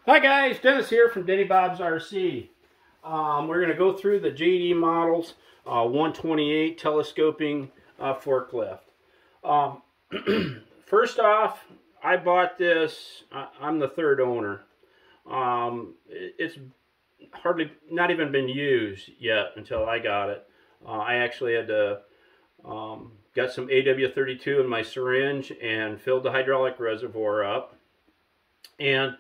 Hi guys, Dennis here from Denny Bob's RC. We're going to go through the JD Models 128 telescoping forklift. First off, I bought this. I'm the third owner. It's hardly not even been used yet until I got it. I actually had to got some AW32 in my syringe and filled the hydraulic reservoir up, and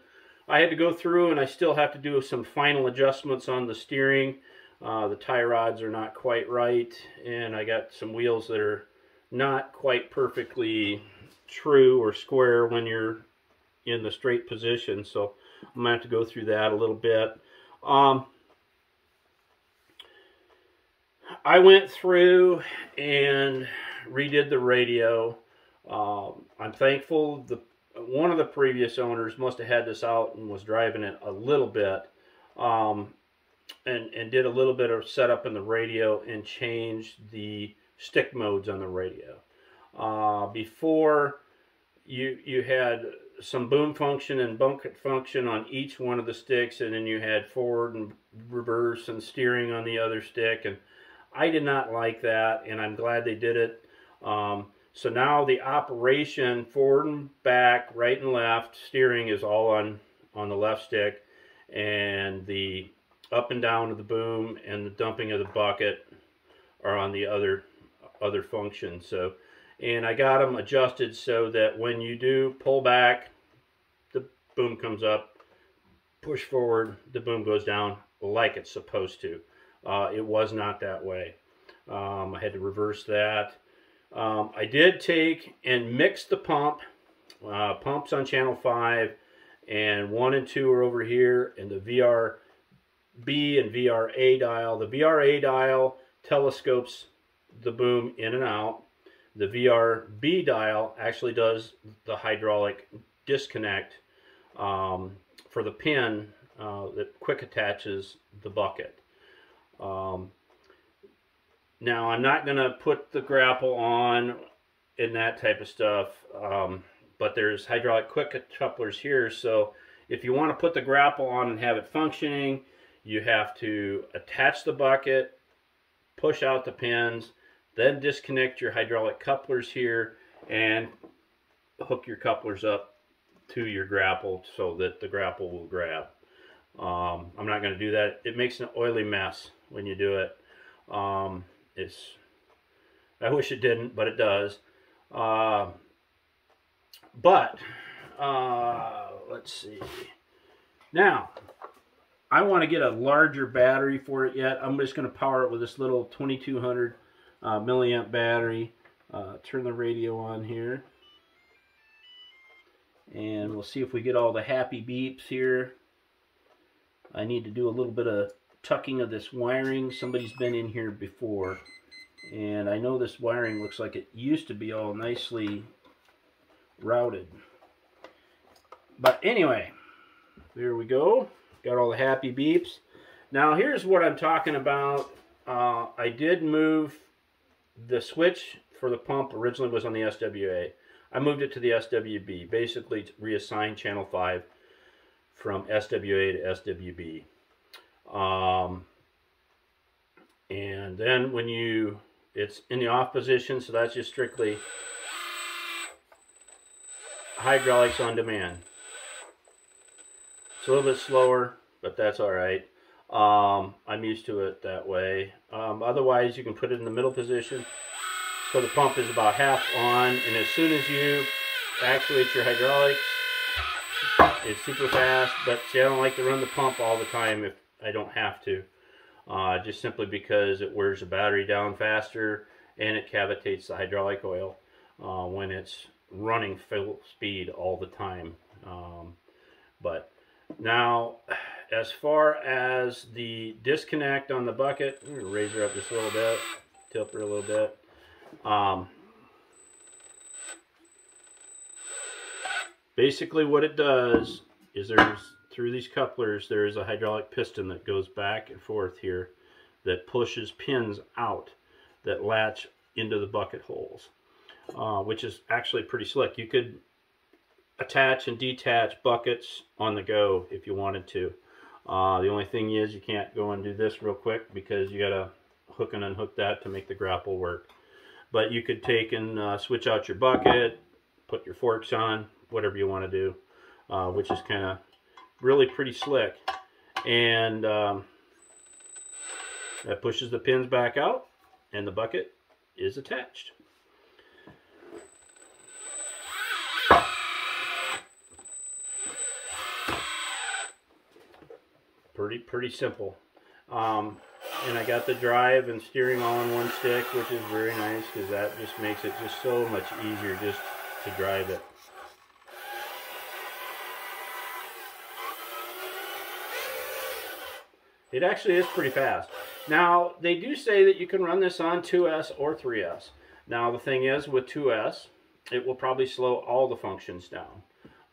I had to go through, and I still have to do some final adjustments on the steering. The tie rods are not quite right, and I got some wheels that are not quite perfectly true or square when you're in the straight position. So I'm going to have to go through that a little bit. I went through and redid the radio. I'm thankful one of the previous owners must have had this out and was driving it a little bit, and did a little bit of setup in the radio and changed the stick modes on the radio. Before, you had some boom function and bucket function on each one of the sticks, and then you had forward and reverse and steering on the other stick, and I did not like that, and I'm glad they did it. So now the operation, forward and back, right and left, steering is all on the left stick, and the up and down of the boom and the dumping of the bucket are on the other functions. So, and I got them adjusted so that when you do pull back, the boom comes up, push forward, the boom goes down like it's supposed to. It was not that way. I had to reverse that. I did take and mix the pump. Pumps on channel 5, and 1 and 2 are over here, and the VRB and VRA dial. The VRA dial telescopes the boom in and out. The VRB dial actually does the hydraulic disconnect for the pin that quick attaches the bucket. Now, I'm not going to put the grapple on and that type of stuff, but there's hydraulic quick couplers here, so if you want to put the grapple on and have it functioning, you have to attach the bucket, push out the pins, then disconnect your hydraulic couplers here, and hook your couplers up to your grapple so that the grapple will grab. I'm not going to do that. It makes an oily mess when you do it. I wish it didn't, but it does. Let's see. Now, I want to get a larger battery for it yet. I'm just going to power it with this little 2200 milliamp battery. Turn the radio on here, and we'll see if we get all the happy beeps here. I need to do a little bit of tucking of this wiring. Somebody's been in here before, and I know this wiring looks like it used to be all nicely routed. But anyway, there we go. Got all the happy beeps. Now here's what I'm talking about. I did move the switch for the pump. Originally was on the SWA. I moved it to the SWB, basically to reassign channel 5 from SWA to SWB. And then when it's in the off position, so that's just strictly hydraulics on demand. It's a little bit slower, but that's all right. I'm used to it that way. Otherwise, you can put it in the middle position, so the pump is about half on, and as soon as you actuate your hydraulics, it's super fast. But see, I don't like to run the pump all the time if I don't have to, just simply because it wears the battery down faster and it cavitates the hydraulic oil when it's running full speed all the time. But now, as far as the disconnect on the bucket, I'm going to raise her up just a little bit, tilt her a little bit. Basically what it does is through these couplers, there is a hydraulic piston that goes back and forth here that pushes pins out that latch into the bucket holes, which is actually pretty slick. You could attach and detach buckets on the go if you wanted to. The only thing is you can't go and do this real quick because you got to hook and unhook that to make the grapple work. But you could take and switch out your bucket, put your forks on, whatever you want to do, which is kind of really pretty slick. And that pushes the pins back out, and the bucket is attached. Pretty simple. And I got the drive and steering all in one stick, which is very nice because that just makes it just so much easier just to drive it. It actually is pretty fast. Now, they do say that you can run this on 2S or 3S. Now, the thing is, with 2S, it will probably slow all the functions down.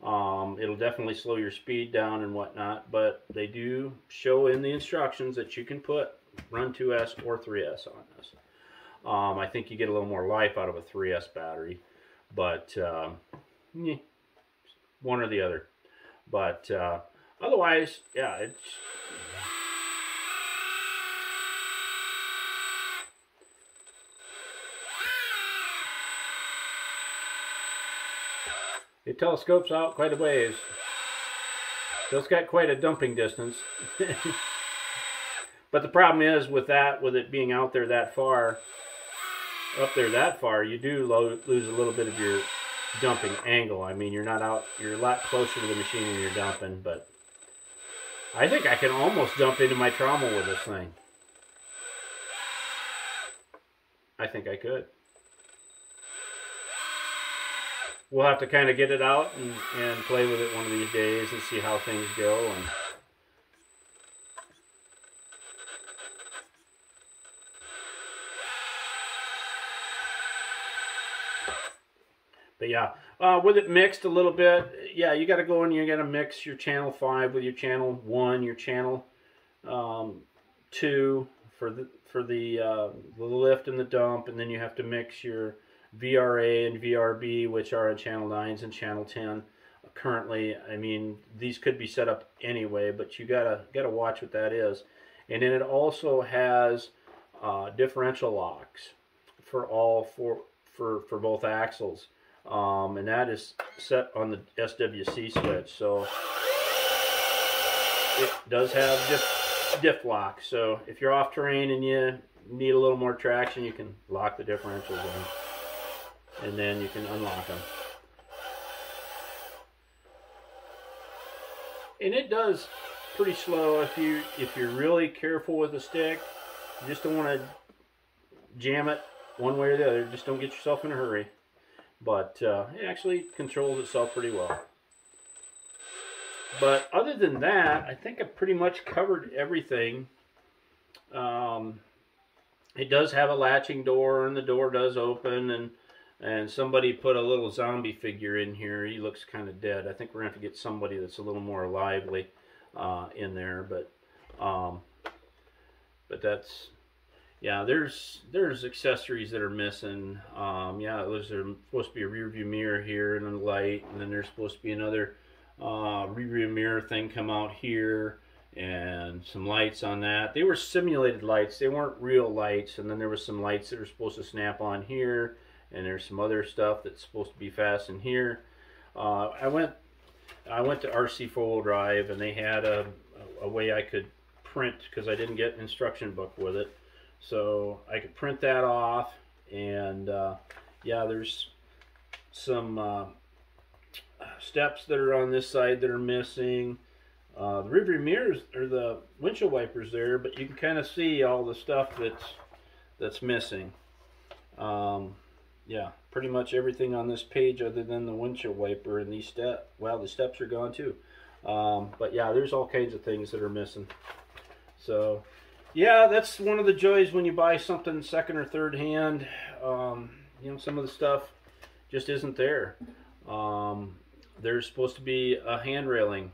It'll definitely slow your speed down and whatnot, but they do show in the instructions that you can run 2S or 3S on this. I think you get a little more life out of a 3S battery, but one or the other. But otherwise, yeah, it telescopes out quite a ways. So it's got quite a dumping distance. But the problem is with it being out there that far, you do lose a little bit of your dumping angle. I mean, you're a lot closer to the machine when you're dumping, but I think I can almost dump into my trommel with this thing. I think I could. We'll have to kind of get it out and play with it one of these days and see how things go. But yeah, with it mixed a little bit, yeah, you got to go and you got to mix your channel 5 with your channel 1, your channel 2 for the lift and the dump, and then you have to mix your VRA and VRB, which are on channel 9s and channel 10 currently. I mean, these could be set up anyway, but you gotta watch what that is. And then it also has differential locks for both axles, and that is set on the SWC switch. So it does have diff lock. So if you're off terrain and you need a little more traction, you can lock the differentials in. And then you can unlock them. And it does pretty slow if you're really careful with the stick. You just don't want to jam it one way or the other. Just don't get yourself in a hurry. But it actually controls itself pretty well. But other than that, I think I've pretty much covered everything. It does have a latching door, and the door does open, and somebody put a little zombie figure in here. He looks kind of dead. I think we're going to have to get somebody that's a little more lively in there. But that's, yeah, there's accessories that are missing. Yeah, there's supposed to be a rear view mirror here and a light. And then there's supposed to be another rear view mirror thing come out here. And some lights on that. They were simulated lights. They weren't real lights. And then there was some lights that were supposed to snap on here. And there's some other stuff that's supposed to be fastened here. I went to RC 4-wheel drive, and they had a way I could print, because I didn't get an instruction book with it. So I could print that off, and yeah, there's some steps that are on this side that are missing. The rearview mirrors or the windshield wipers there, but you can kind of see all the stuff that's missing. Yeah, pretty much everything on this page other than the windshield wiper and these steps. Well, the steps are gone too. But yeah, there's all kinds of things that are missing. So yeah, that's one of the joys when you buy something second or third hand. You know, some of the stuff just isn't there. There's supposed to be a hand railing,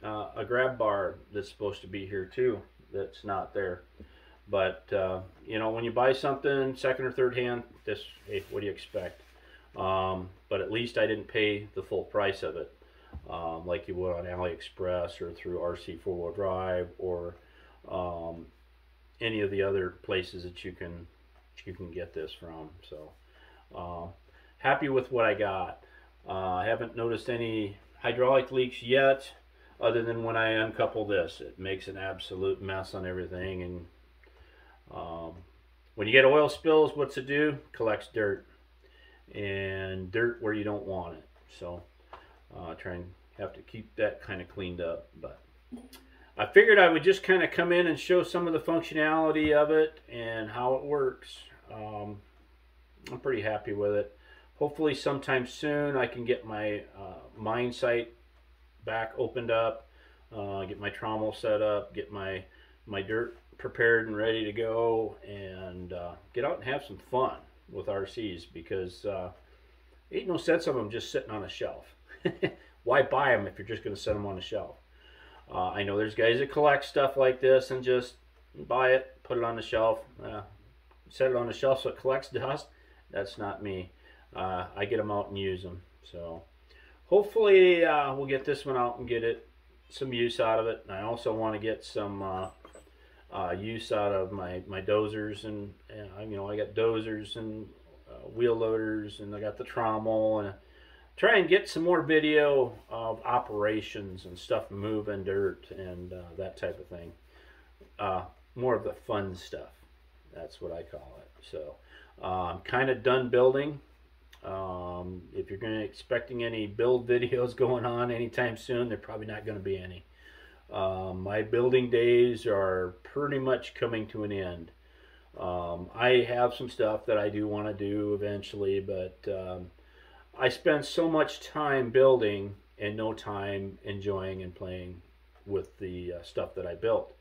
a grab bar that's supposed to be here too, that's not there. But you know, when you buy something second or third hand, hey, what do you expect? But at least I didn't pay the full price of it, like you would on AliExpress or through RC 4-wheel drive or any of the other places that you can get this from. So happy with what I got. I haven't noticed any hydraulic leaks yet, other than when I uncouple this. It makes an absolute mess on everything. And when you get oil spills, what's it do? Collects dirt, and dirt where you don't want it. So try and have to keep that kind of cleaned up. But I figured I would just kind of come in and show some of the functionality of it and how it works. I'm pretty happy with it. Hopefully sometime soon I can get my mine site back opened up, get my trommel set up, get my dirt prepared and ready to go, and get out and have some fun with RCs, because ain't no sense of them just sitting on a shelf. Why buy them if you're just going to set them on a shelf? I know there's guys that collect stuff like this and just buy it, put it on the shelf, set it on the shelf so it collects dust. That's not me. I get them out and use them. So hopefully we'll get this one out and get some use out of it. And I also want to get some use out of my dozers, and you know, I got dozers and wheel loaders, and I got the trommel, and try and get some more video of operations and stuff moving dirt and that type of thing. More of the fun stuff. That's what I call it. So I'm kind of done building. If you're expecting any build videos going on anytime soon, they're probably not going to be any. My building days are pretty much coming to an end. I have some stuff that I do want to do eventually, but I spend so much time building and no time enjoying and playing with the stuff that I built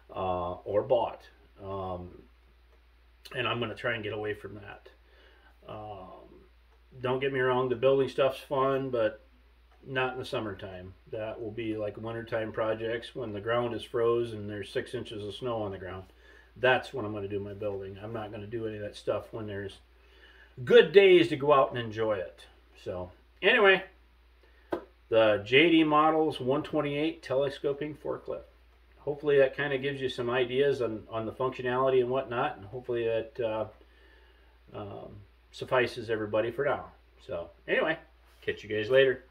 or bought. And I'm going to try and get away from that. Don't get me wrong, the building stuff's fun, but not in the summertime. That will be like wintertime projects when the ground is froze and there's 6 inches of snow on the ground. That's when I'm going to do my building. I'm not going to do any of that stuff when there's good days to go out and enjoy it. So anyway, the JD Models 128 telescoping forklift. Hopefully that kind of gives you some ideas on the functionality and whatnot, and hopefully that suffices everybody for now. So anyway, catch you guys later.